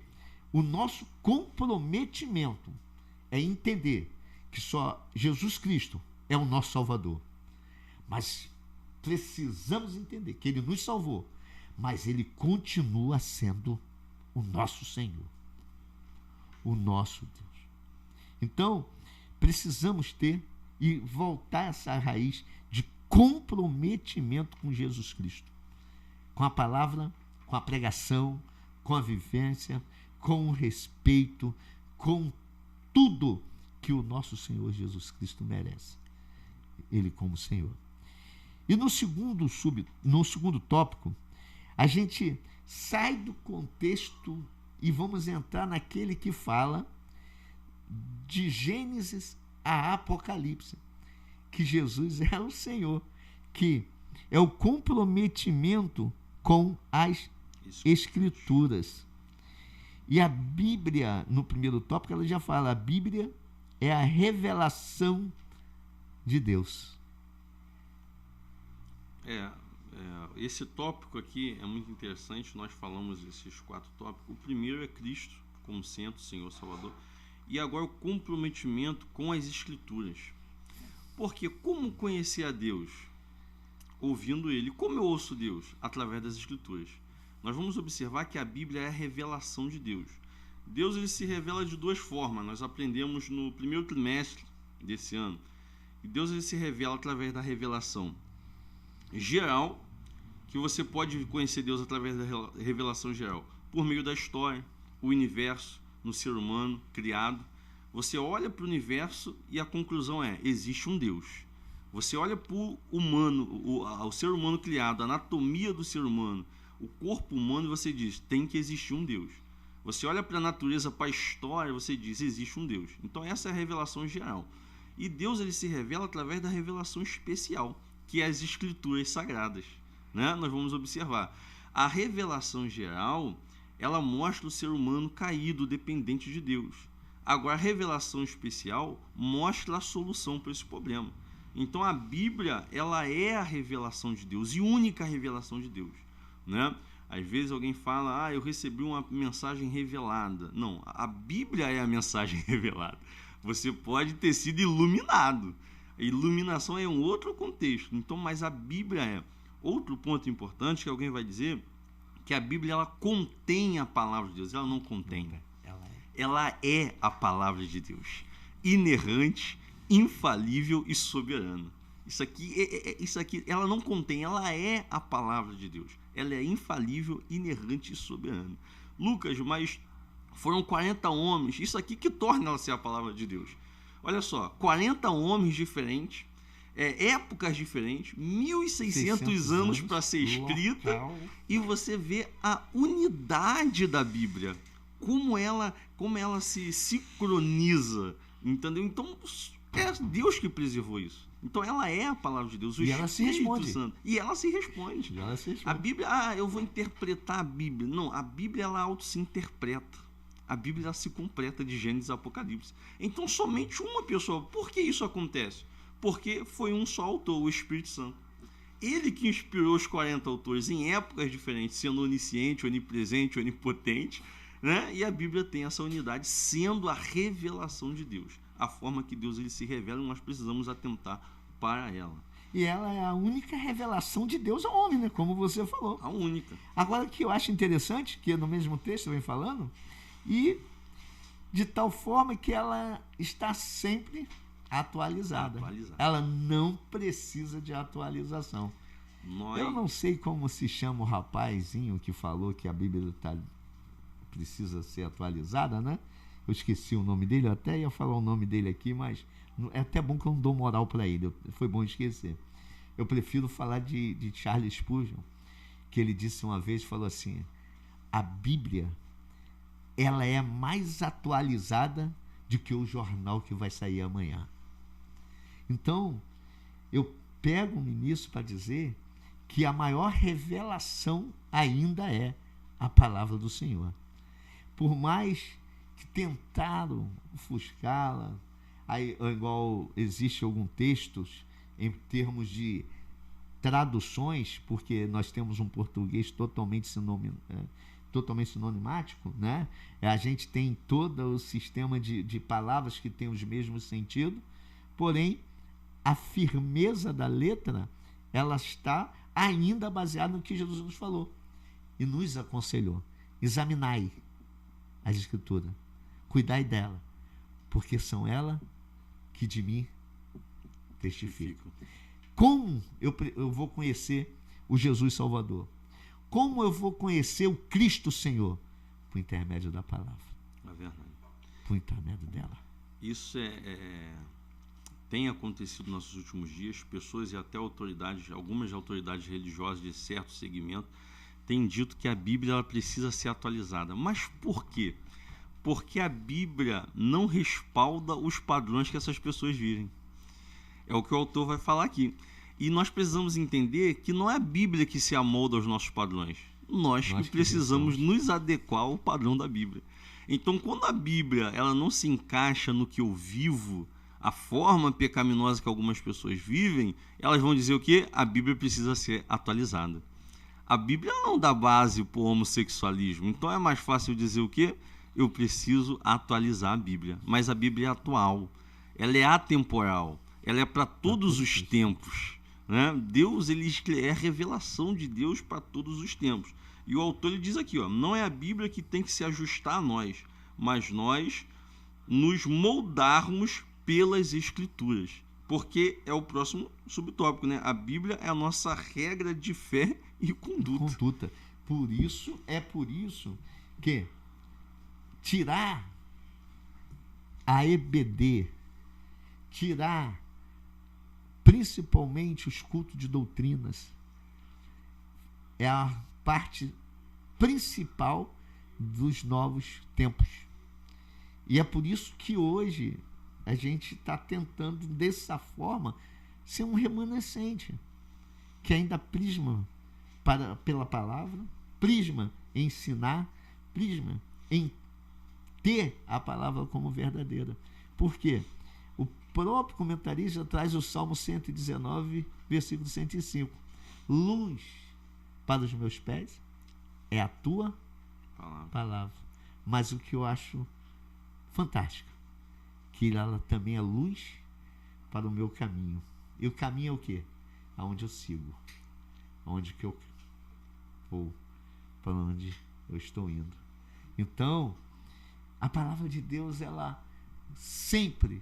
[SPEAKER 1] o nosso comprometimento é entender que só Jesus Cristo é o nosso Salvador. Mas precisamos entender que Ele nos salvou, mas Ele continua sendo o nosso Senhor, o nosso Deus. Então, precisamos ter e voltar a essa raiz de comprometimento com Jesus Cristo, com a palavra, com a pregação, com a vivência, com o respeito, com tudo que o nosso Senhor Jesus Cristo merece. Ele como Senhor. E no segundo tópico, a gente sai do contexto e vamos entrar naquele que fala de Gênesis a Apocalipse, que Jesus é o Senhor, que é o comprometimento com as Escrituras. E a Bíblia, no primeiro tópico, ela já fala, a Bíblia é a revelação de Deus.
[SPEAKER 2] Esse tópico aqui é muito interessante. Nós falamos esses 4 tópicos. O primeiro é Cristo como centro, Senhor, Salvador. E agora o comprometimento com as Escrituras. Porque como conhecer a Deus? Ouvindo Ele. Como eu ouço Deus? Através das Escrituras. Nós vamos observar que a Bíblia é a revelação de Deus. Deus, ele se revela de 2 formas. Nós aprendemos no primeiro trimestre desse ano. E Deus, ele se revela através da revelação geral, que você pode conhecer Deus através da revelação geral, por meio da história, o universo, no ser humano criado. Você olha para o universo e a conclusão é, existe um Deus. Você olha para o humano, o ser humano criado, a anatomia do ser humano, o corpo humano, e você diz, tem que existir um Deus. Você olha para a natureza, para a história, você diz, existe um Deus. Então essa é a revelação geral. E Deus, ele se revela através da revelação especial, que é as Escrituras Sagradas, né? Nós vamos observar. A revelação geral, ela mostra o ser humano caído, dependente de Deus. Agora, a revelação especial mostra a solução para esse problema. Então, a Bíblia, ela é a revelação de Deus e única revelação de Deus, né? Às vezes alguém fala, eu recebi uma mensagem revelada. Não, a Bíblia é a mensagem revelada. Você pode ter sido iluminado. A iluminação é um outro contexto. Então, mas a Bíblia é. Outro ponto importante que alguém vai dizer, que a Bíblia, ela contém a palavra de Deus. Ela não contém. Ela é a palavra de Deus. Inerrante, infalível e soberana. Isso aqui, ela não contém, ela é a palavra de Deus. Ela é infalível, inerrante e soberana. Lucas, mas foram 40 homens. Isso aqui que torna ela ser a palavra de Deus. Olha só, 40 homens diferentes, épocas diferentes, 1.600 anos para ser escrita, e você vê a unidade da Bíblia, como ela se sincroniza, entendeu? Então, é Deus que preservou isso. Então, ela é a palavra de Deus, o Espírito Santo. E ela se responde. A Bíblia, eu vou interpretar a Bíblia. Não, a Bíblia, ela auto se interpreta. A Bíblia se completa de Gênesis e Apocalipse. Então, somente uma pessoa. Por que isso acontece? Porque foi um só autor, o Espírito Santo. Ele que inspirou os 40 autores em épocas diferentes, sendo onisciente, onipresente, onipotente, né? E a Bíblia tem essa unidade, sendo a revelação de Deus. A forma que Deus, ele se revela, nós precisamos atentar para ela.
[SPEAKER 1] E ela é a única revelação de Deus ao homem, né? Como você falou.
[SPEAKER 2] A única.
[SPEAKER 1] Agora, o que eu acho interessante, que no mesmo texto vem falando, e de tal forma que ela está sempre atualizada. Ela não precisa de atualização. Eu não sei como se chama o rapazinho que falou que a Bíblia precisa ser atualizada, né? Eu esqueci o nome dele, eu até ia falar o nome dele aqui, mas é até bom que eu não dou moral para ele, foi bom esquecer. Eu prefiro falar de Charles Spurgeon, que ele disse uma vez, falou assim, a Bíblia, ela é mais atualizada do que o jornal que vai sair amanhã. Então, eu pego-me nisso para dizer que a maior revelação ainda é a palavra do Senhor. Por mais que tentaram ofuscá-la, aí, igual existe alguns textos em termos de traduções, porque nós temos um português totalmente sinonimático, né? A gente tem todo o sistema de palavras que tem os mesmos sentidos, porém a firmeza da letra, ela está ainda baseada no que Jesus nos falou e nos aconselhou. Examinai as Escrituras, cuidai dela, porque são ela que de mim testificam. Como eu vou conhecer o Jesus Salvador? Como eu vou conhecer o Cristo Senhor? Por intermédio da palavra.
[SPEAKER 2] É verdade.
[SPEAKER 1] Por intermédio dela.
[SPEAKER 2] Isso tem acontecido nos nossos últimos dias. Pessoas e até autoridades, algumas autoridades religiosas de certo segmento, têm dito que a Bíblia ela precisa ser atualizada. Mas por quê? Porque a Bíblia não respalda os padrões que essas pessoas vivem. É o que o autor vai falar aqui. E nós precisamos entender que não é a Bíblia que se amolda aos nossos padrões. Nós que precisamos nos adequar ao padrão da Bíblia. Então, quando a Bíblia ela não se encaixa no que eu vivo, a forma pecaminosa que algumas pessoas vivem, elas vão dizer o quê? A Bíblia precisa ser atualizada. A Bíblia não dá base para o homossexualismo. Então é mais fácil dizer o quê? Eu preciso atualizar a Bíblia. Mas a Bíblia é atual. Ela é atemporal. Ela é para todos os tempos. Né? Deus, ele é a revelação de Deus para todos os tempos. E o autor ele diz aqui, ó, não é a Bíblia que tem que se ajustar a nós, mas nós nos moldarmos pelas Escrituras. Porque é o próximo subtópico, né? A Bíblia é a nossa regra de fé e conduta.
[SPEAKER 1] Por isso que tirar a EBD, tirar principalmente os cultos de doutrinas, é a parte principal dos novos tempos. E é por isso que hoje a gente está tentando, dessa forma, ser um remanescente, que ainda prisma pela palavra, prisma em ensinar, prisma em ter a palavra como verdadeira. Por quê? O próprio comentarista traz o Salmo 119, versículo 105. Luz para os meus pés é a tua palavra. Mas o que eu acho fantástico, que ela também é luz para o meu caminho. E o caminho é o quê? Aonde eu sigo. Aonde que eu vou. Para onde eu estou indo. Então, a palavra de Deus, ela sempre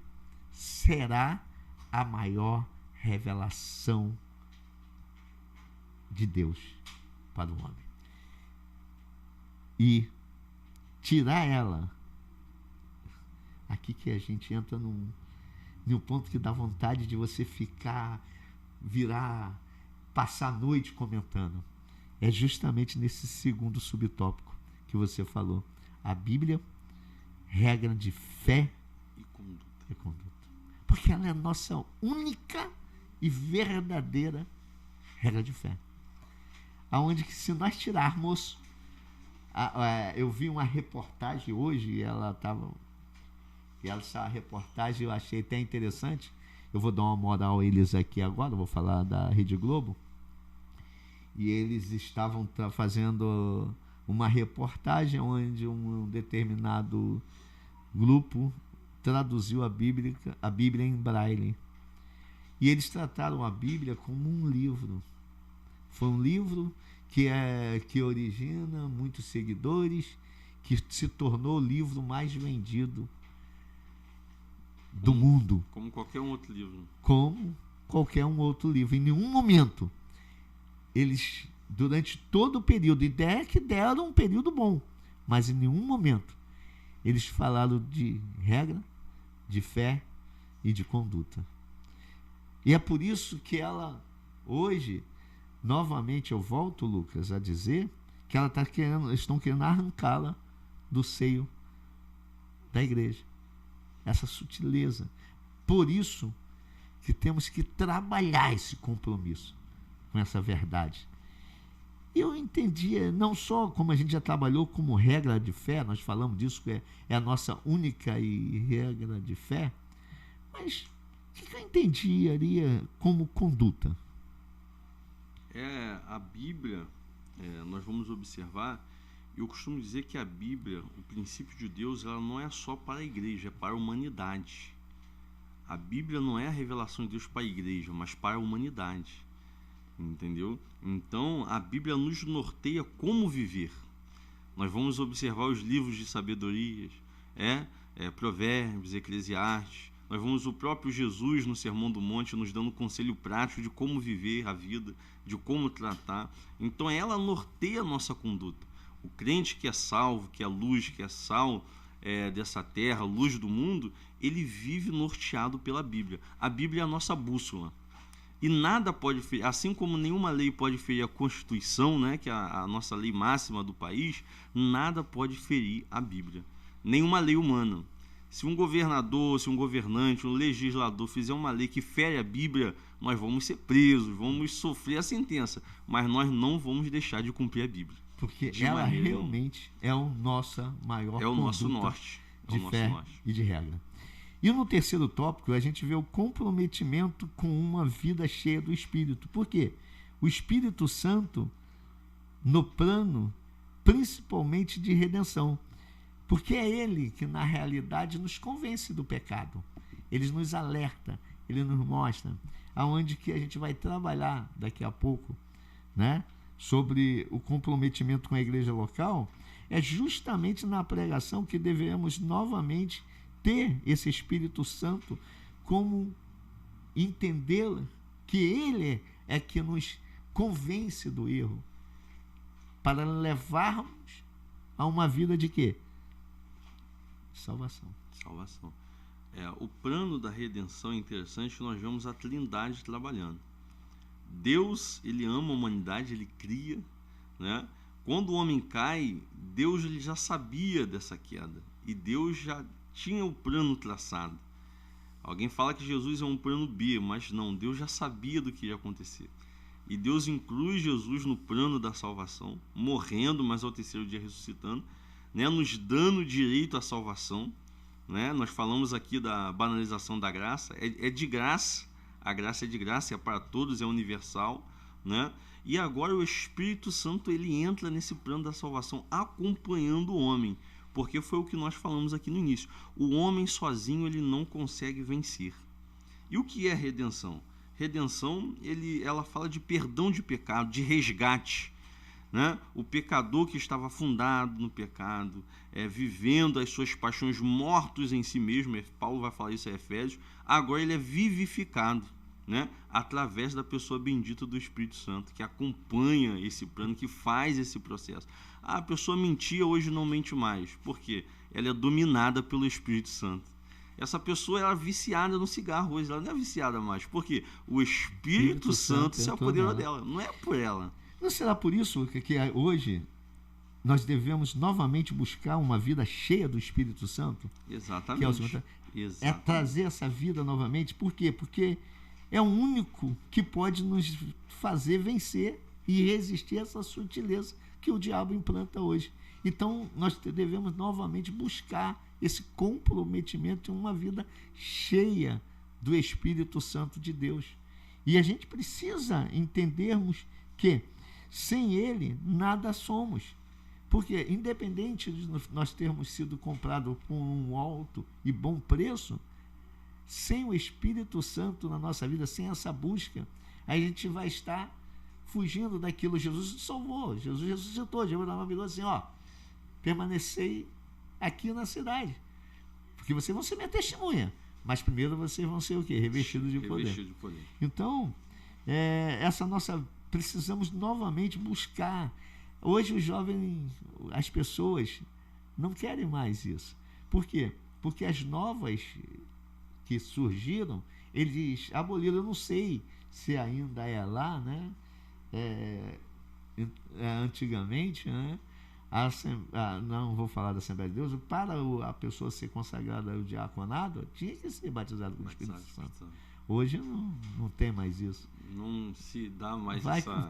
[SPEAKER 1] será a maior revelação de Deus para o homem. E tirar ela, aqui que a gente entra num ponto que dá vontade de você passar a noite comentando. É justamente nesse segundo subtópico que você falou. A Bíblia, regra de fé e conduta. Porque ela é a nossa única e verdadeira regra de fé. Aonde que, se nós tirarmos... eu vi uma reportagem hoje, essa reportagem eu achei até interessante. Eu vou dar uma moral a eles aqui agora, vou falar da Rede Globo. E eles estavam fazendo uma reportagem onde um determinado grupo traduziu a Bíblia em braille. E eles trataram a Bíblia como um livro. Foi um livro que origina muitos seguidores, que se tornou o livro mais vendido do mundo.
[SPEAKER 2] Como qualquer um outro livro.
[SPEAKER 1] Como qualquer um outro livro. Em nenhum momento, eles, durante todo o período, ideia que deram um período bom, mas em nenhum momento, eles falaram de regra, de fé e de conduta. E é por isso que ela, hoje, novamente eu volto, Lucas, a dizer que ela estão querendo arrancá-la do seio da igreja. Essa sutileza. Por isso que temos que trabalhar esse compromisso com essa verdade. Eu entendia, não só como a gente já trabalhou como regra de fé, nós falamos disso, que é a nossa única e regra de fé, mas o que eu entenderia como conduta?
[SPEAKER 2] A Bíblia, nós vamos observar, eu costumo dizer que a Bíblia, o princípio de Deus, ela não é só para a igreja, é para a humanidade. A Bíblia não é a revelação de Deus para a igreja, mas para a humanidade. Entendeu? Então, a Bíblia nos norteia como viver. Nós vamos observar os livros de sabedorias, Provérbios, Eclesiastes. Nós vamos o próprio Jesus no Sermão do Monte nos dando conselho prático de como viver a vida, de como tratar. Então, ela norteia a nossa conduta. O crente que é salvo, que é luz, que é sal dessa terra, luz do mundo, ele vive norteado pela Bíblia. A Bíblia é a nossa bússola. E nada pode ferir, assim como nenhuma lei pode ferir a Constituição, né, que é a nossa lei máxima do país, nada pode ferir a Bíblia. Nenhuma lei humana. Se um governador, se um governante, um legislador fizer uma lei que fere a Bíblia, nós vamos ser presos, vamos sofrer a sentença, mas nós não vamos deixar de cumprir a Bíblia.
[SPEAKER 1] Porque ela realmente é o nosso maior
[SPEAKER 2] é o nosso norte
[SPEAKER 1] de fé e de regra. E no terceiro tópico, a gente vê o comprometimento com uma vida cheia do Espírito. Por quê? O Espírito Santo no plano, principalmente de redenção. Porque é ele que, na realidade, nos convence do pecado. Ele nos alerta, ele nos mostra aonde que a gente vai trabalhar daqui a pouco, né? Sobre o comprometimento com a igreja local. É justamente na pregação que devemos novamente ter esse Espírito Santo, como entendê-lo, que ele é que nos convence do erro, para levarmos a uma vida de quê? Salvação.
[SPEAKER 2] O plano da redenção é interessante, nós vemos a Trindade trabalhando. Deus, ele ama a humanidade, ele cria, né? Quando o homem cai, Deus ele já sabia dessa queda e Deus já tinha o plano traçado. Alguém fala que Jesus é um plano B, mas não, Deus já sabia do que ia acontecer. E Deus inclui Jesus no plano da salvação, morrendo, mas ao terceiro dia ressuscitando, né, nos dando direito à salvação, né? Nós falamos aqui da banalização da graça, é de graça, a graça é de graça, é para todos, é universal, né? E agora o Espírito Santo ele entra nesse plano da salvação, acompanhando o homem, porque foi o que nós falamos aqui no início. O homem sozinho ele não consegue vencer. E o que é redenção? Redenção, ela fala de perdão de pecado, de resgate, né? O pecador que estava afundado no pecado, vivendo as suas paixões, mortos em si mesmo, Paulo vai falar isso em Efésios, agora ele é vivificado, né? Através da pessoa bendita do Espírito Santo, que acompanha esse plano, que faz esse processo. A pessoa mentia, hoje não mente mais. Por quê? Ela é dominada pelo Espírito Santo. Essa pessoa era viciada no cigarro, hoje ela não é viciada mais. Por quê? O Espírito Santo se apoderou dela, não é por ela.
[SPEAKER 1] Não será por isso que hoje nós devemos novamente buscar uma vida cheia do Espírito Santo?
[SPEAKER 2] Exatamente.
[SPEAKER 1] É trazer essa vida novamente. Por quê? Porque é o único que pode nos fazer vencer e resistir a essa sutileza que o diabo implanta hoje. Então, nós devemos novamente buscar esse comprometimento em uma vida cheia do Espírito Santo de Deus. E a gente precisa entendermos que sem ele, nada somos. Porque, independente de nós termos sido comprados por um alto e bom preço, sem o Espírito Santo na nossa vida, sem essa busca, a gente vai estar fugindo daquilo. Jesus nos salvou, Jesus ressuscitou. Jesus falou assim, permanecei aqui na cidade, porque vocês vão ser minha testemunha, mas primeiro vocês vão ser o quê? Revestidos de poder. Então, precisamos novamente buscar. Hoje os jovens, as pessoas não querem mais isso. Por quê? Porque as novas que surgiram, eles aboliram, eu não sei se ainda é lá, né? Antigamente, né? Não vou falar da Assembleia de Deus, para a pessoa ser consagrada ao diaconado, tinha que ser batizado com o Espírito Santo. Hoje não tem mais isso.
[SPEAKER 2] Não se dá mais
[SPEAKER 1] vai com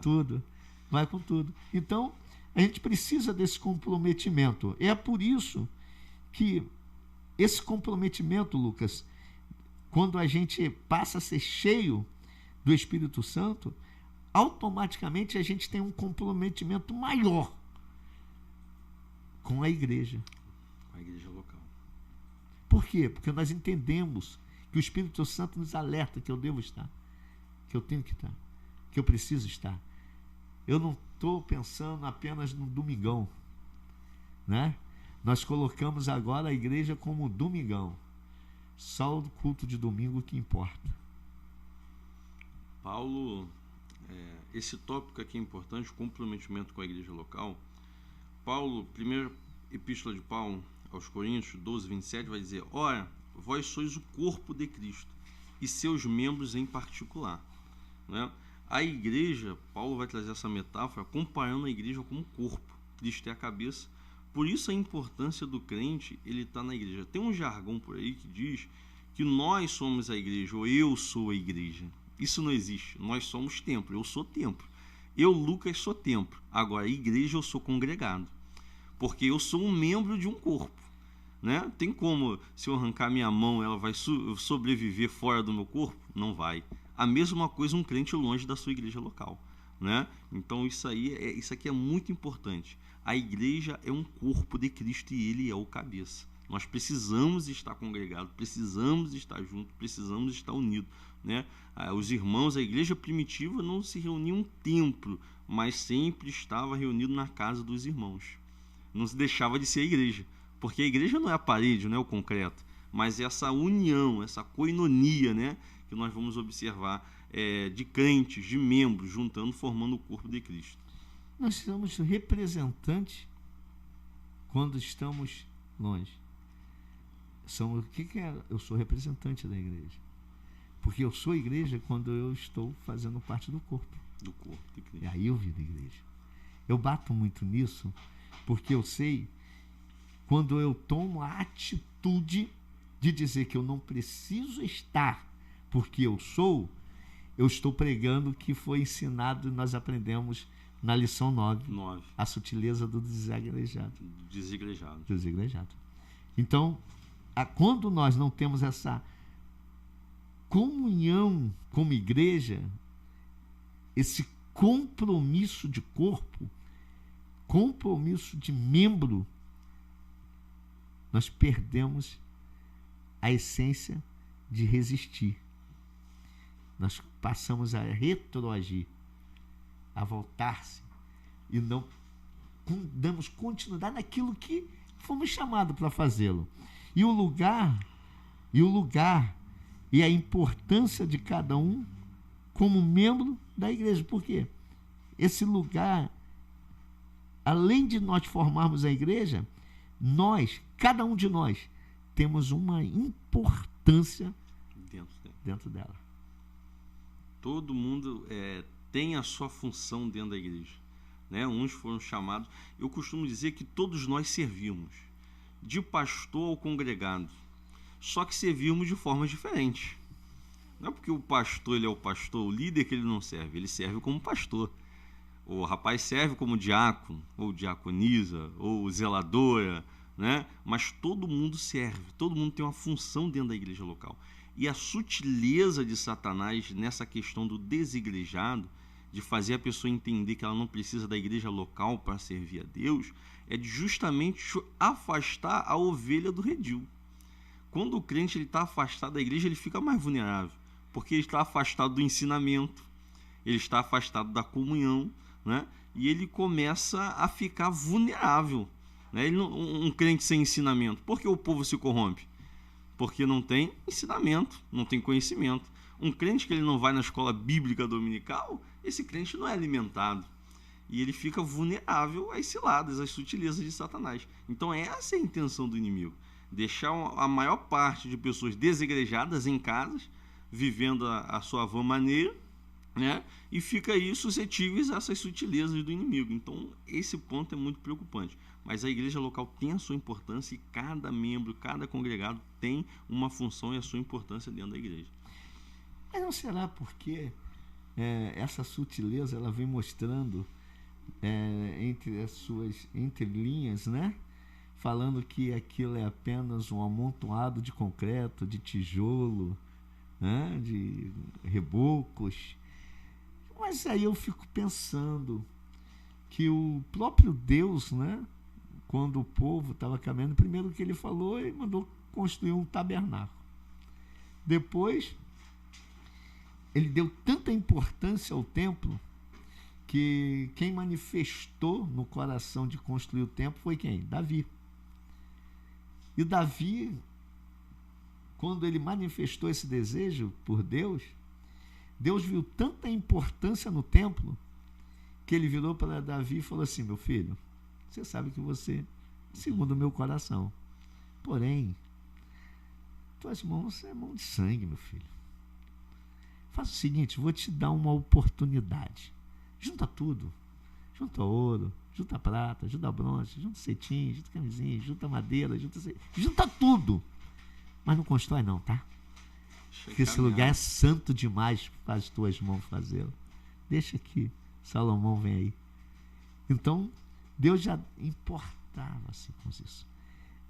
[SPEAKER 1] tudo. Então, a gente precisa desse comprometimento. É por isso que esse comprometimento, Lucas, quando a gente passa a ser cheio do Espírito Santo, automaticamente a gente tem um comprometimento maior com a igreja.
[SPEAKER 2] Com a igreja local.
[SPEAKER 1] Por quê? Porque nós entendemos que o Espírito Santo nos alerta que eu devo estar, que eu tenho que estar, que eu preciso estar. Eu não estou pensando apenas no domingão, né? Nós colocamos agora a igreja como domingão. Só o culto de domingo que importa.
[SPEAKER 2] Paulo, esse tópico aqui é importante, o comprometimento com a igreja local. Paulo, primeira epístola de Paulo aos Coríntios 12, 27, vai dizer: ora, vós sois o corpo de Cristo e seus membros em particular, né? A igreja, Paulo vai trazer essa metáfora comparando a igreja como corpo. Cristo é a cabeça, Por isso a importância do crente, ele estar na igreja. Tem um jargão por aí que diz que nós somos a igreja, ou eu sou a igreja. Isso não existe. Nós somos templo, eu sou templo. Eu, Lucas, sou templo. Agora, a igreja, eu sou congregado. Porque eu sou um membro de um corpo. Né? Tem como, se eu arrancar minha mão, ela vai sobreviver fora do meu corpo? Não vai. A mesma coisa um crente longe da sua igreja local. Né? Então isso aqui é muito importante. A igreja é um corpo de Cristo e ele é o cabeça. Nós precisamos estar congregados, precisamos estar juntos, precisamos estar unidos. Né? Os irmãos, a igreja primitiva não se reunia em um templo, mas sempre estava reunido na casa dos irmãos. Não se deixava de ser a igreja, porque a igreja não é a parede, não é o concreto, mas essa união, essa coinonia, né, que nós vamos observar de crentes, de membros, juntando, formando o corpo de Cristo.
[SPEAKER 1] Nós somos representantes quando estamos longe. O que é? Eu sou representante da igreja. Porque eu sou igreja quando eu estou fazendo parte do corpo.
[SPEAKER 2] Do corpo de Cristo.
[SPEAKER 1] E aí eu vivo igreja. Eu bato muito nisso, porque eu sei, quando eu tomo a atitude de dizer que eu não preciso estar porque eu estou pregando o que foi ensinado e nós aprendemos na lição 9. A sutileza do desigrejado. Então, quando nós não temos essa comunhão como igreja, esse compromisso de corpo, compromisso de membro, nós perdemos a essência de resistir. Nós passamos a retroagir, a voltar-se, e não damos continuidade naquilo que fomos chamados para fazê-lo. E o lugar e a importância de cada um como membro da igreja. Por quê? Esse lugar, além de nós formarmos a igreja, cada um de nós, temos uma importância dentro dela.
[SPEAKER 2] Todo mundo tem a sua função dentro da igreja. Né? Uns foram chamados. Eu costumo dizer que todos nós servimos, de pastor ao congregado, só que servimos de formas diferentes. Não é porque o pastor ele é o pastor, o líder, que ele não serve. Ele serve como pastor. O rapaz serve como diácono, ou diaconisa, ou zeladora, né? Mas todo mundo serve, todo mundo tem uma função dentro da igreja local. E a sutileza de Satanás nessa questão do desigrejado, de fazer a pessoa entender que ela não precisa da igreja local para servir a Deus, é de justamente afastar a ovelha do redil. Quando o crente está afastado da igreja, ele fica mais vulnerável, porque ele está afastado do ensinamento, ele está afastado da comunhão, né? E ele começa a ficar vulnerável. Né? Um crente sem ensinamento, por que o povo se corrompe? Porque não tem ensinamento, não tem conhecimento. Um crente que ele não vai na escola bíblica dominical, esse crente não é alimentado. E ele fica vulnerável às ciladas, às sutilezas de Satanás. Então essa é a intenção do inimigo. Deixar a maior parte de pessoas desigrejadas em casas, vivendo a sua vã maneira, né? E fica aí suscetíveis a essas sutilezas do inimigo. Então esse ponto é muito preocupante. Mas a igreja local tem a sua importância e cada membro, cada congregado tem uma função e a sua importância dentro da igreja.
[SPEAKER 1] Mas não será porque essa sutileza ela vem mostrando entre as suas entrelinhas, né? Falando que aquilo é apenas um amontoado de concreto, de tijolo, né? De rebocos. Mas aí eu fico pensando que o próprio Deus, né? Quando o povo estava caminhando, primeiro que ele falou, ele mandou construir um tabernáculo. Depois, ele deu tanta importância ao templo que quem manifestou no coração de construir o templo foi quem? Davi. E Davi, quando ele manifestou esse desejo por Deus, Deus viu tanta importância no templo que ele virou para Davi e falou assim: meu filho, você sabe que você, segundo o meu coração, porém, tuas mãos é mão de sangue, meu filho. Faça o seguinte, vou te dar uma oportunidade. Junta tudo. Junta ouro, junta prata, junta bronze, junta cetim, junta camisinha, junta madeira, junta tudo. Mas não constrói não, tá? Porque esse lugar é santo demais para as tuas mãos fazê-lo. Deixa que Salomão vem aí. Então, Deus já importava-se com isso.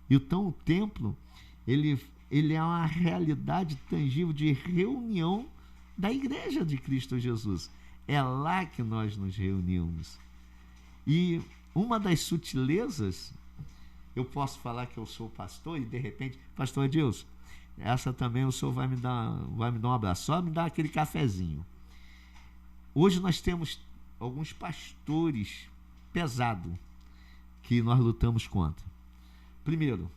[SPEAKER 1] Então, o templo, ele é uma realidade tangível de reunião da igreja de Cristo Jesus. É lá que nós nos reunimos. E uma das sutilezas, eu posso falar que eu sou pastor e de repente, pastor Edilson, essa também o senhor vai me dar um abraço, só me dar aquele cafezinho. Hoje nós temos alguns pastores pesados que nós lutamos contra. Primeiro,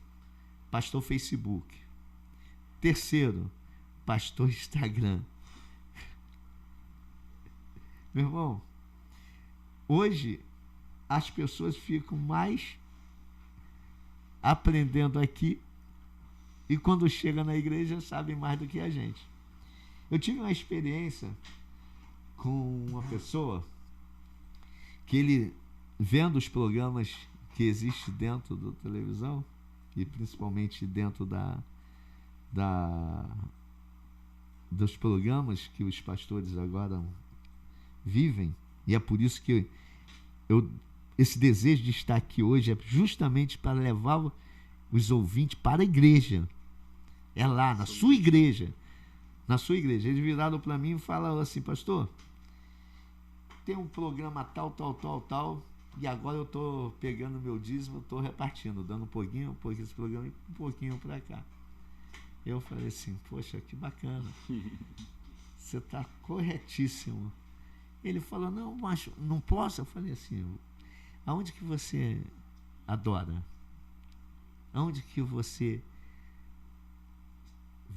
[SPEAKER 1] pastor Facebook. Terceiro, pastor Instagram. Meu irmão, hoje as pessoas ficam mais aprendendo aqui e quando chega na igreja sabem mais do que a gente. Eu tive uma experiência com uma pessoa que ele, vendo os programas que existem dentro da televisão e principalmente dentro dos programas que os pastores agora vivem, e é por isso que esse desejo de estar aqui hoje é justamente para levar os ouvintes para a igreja. É lá, na sua igreja. Na sua igreja. Eles viraram para mim e falaram assim: pastor, tem um programa tal, e agora eu estou pegando meu dízimo, estou repartindo, dando um pouquinho esse programa e um pouquinho para cá. Eu falei assim: poxa, que bacana. Você está corretíssimo. Ele falou: não, mas não posso. Eu falei assim: aonde que você adora? Aonde que você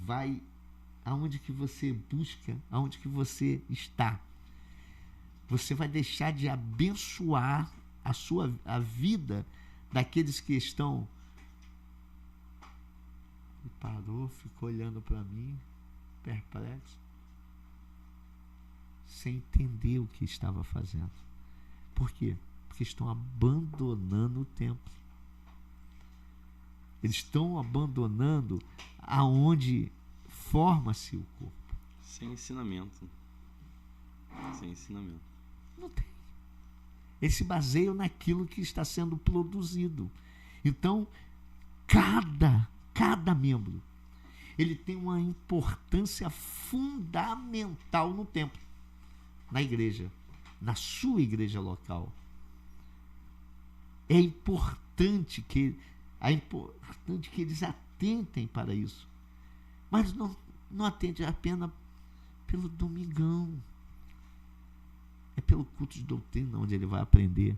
[SPEAKER 1] vai? Aonde que você busca? Aonde que você está? Você vai deixar de abençoar a vida daqueles que estão... Ele parou, ficou olhando para mim, perplexo, sem entender o que estava fazendo. Por quê? Porque estão abandonando o templo. Eles estão abandonando aonde forma-se o corpo.
[SPEAKER 2] Sem ensinamento. Sem ensinamento.
[SPEAKER 1] Não tem. Eles se baseiam naquilo que está sendo produzido. Então, cada membro, ele tem uma importância fundamental no templo, na igreja, na sua igreja local. É importante que eles atentem para isso. Mas não atente apenas pelo domingão. É pelo culto de doutrina onde ele vai aprender.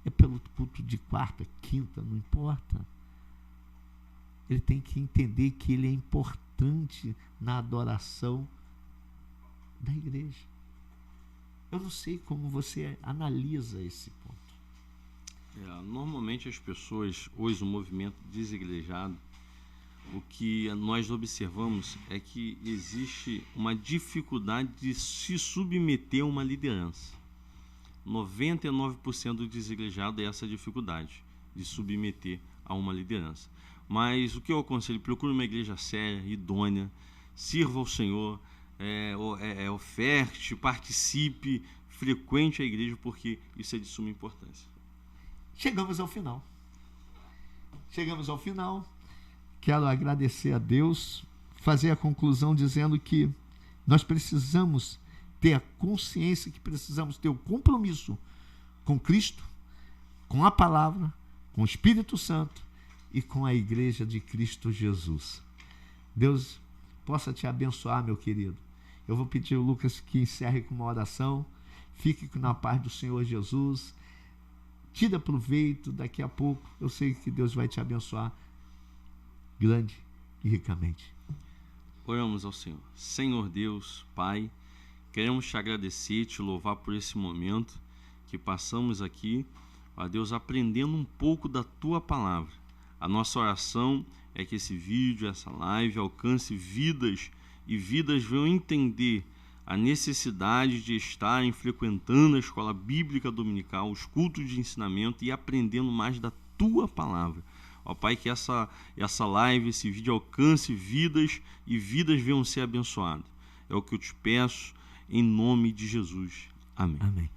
[SPEAKER 1] É pelo culto de quarta, quinta, não importa. Ele tem que entender que ele é importante na adoração da igreja. Eu não sei como você analisa esse ponto.
[SPEAKER 2] Normalmente as pessoas, hoje o movimento desigrejado, o que nós observamos é que existe uma dificuldade de se submeter a uma liderança. 99% do desigrejado é essa dificuldade de submeter a uma liderança. Mas o que eu aconselho? Procure uma igreja séria, idônea, sirva ao Senhor, oferte, participe, frequente a igreja, porque isso é de suma importância.
[SPEAKER 1] Chegamos ao final. Quero agradecer a Deus, fazer a conclusão dizendo que nós precisamos ter a consciência que precisamos ter o compromisso com Cristo, com a palavra, com o Espírito Santo e com a igreja de Cristo Jesus. Deus possa te abençoar, meu querido. Eu vou pedir ao Lucas que encerre com uma oração. Fique na paz do Senhor Jesus. Tira proveito, daqui a pouco eu sei que Deus vai te abençoar grande e ricamente.
[SPEAKER 2] Oramos ao Senhor. Senhor Deus, Pai, queremos te agradecer, te louvar por esse momento que passamos aqui, ó Deus, aprendendo um pouco da Tua Palavra. A nossa oração é que esse vídeo, essa live, alcance vidas e vidas venham entender a necessidade de estarem frequentando a escola bíblica dominical, os cultos de ensinamento e aprendendo mais da Tua palavra. Ó Pai, que essa live, esse vídeo alcance vidas e vidas venham ser abençoadas. É o que eu te peço em nome de Jesus. Amém.
[SPEAKER 1] Amém.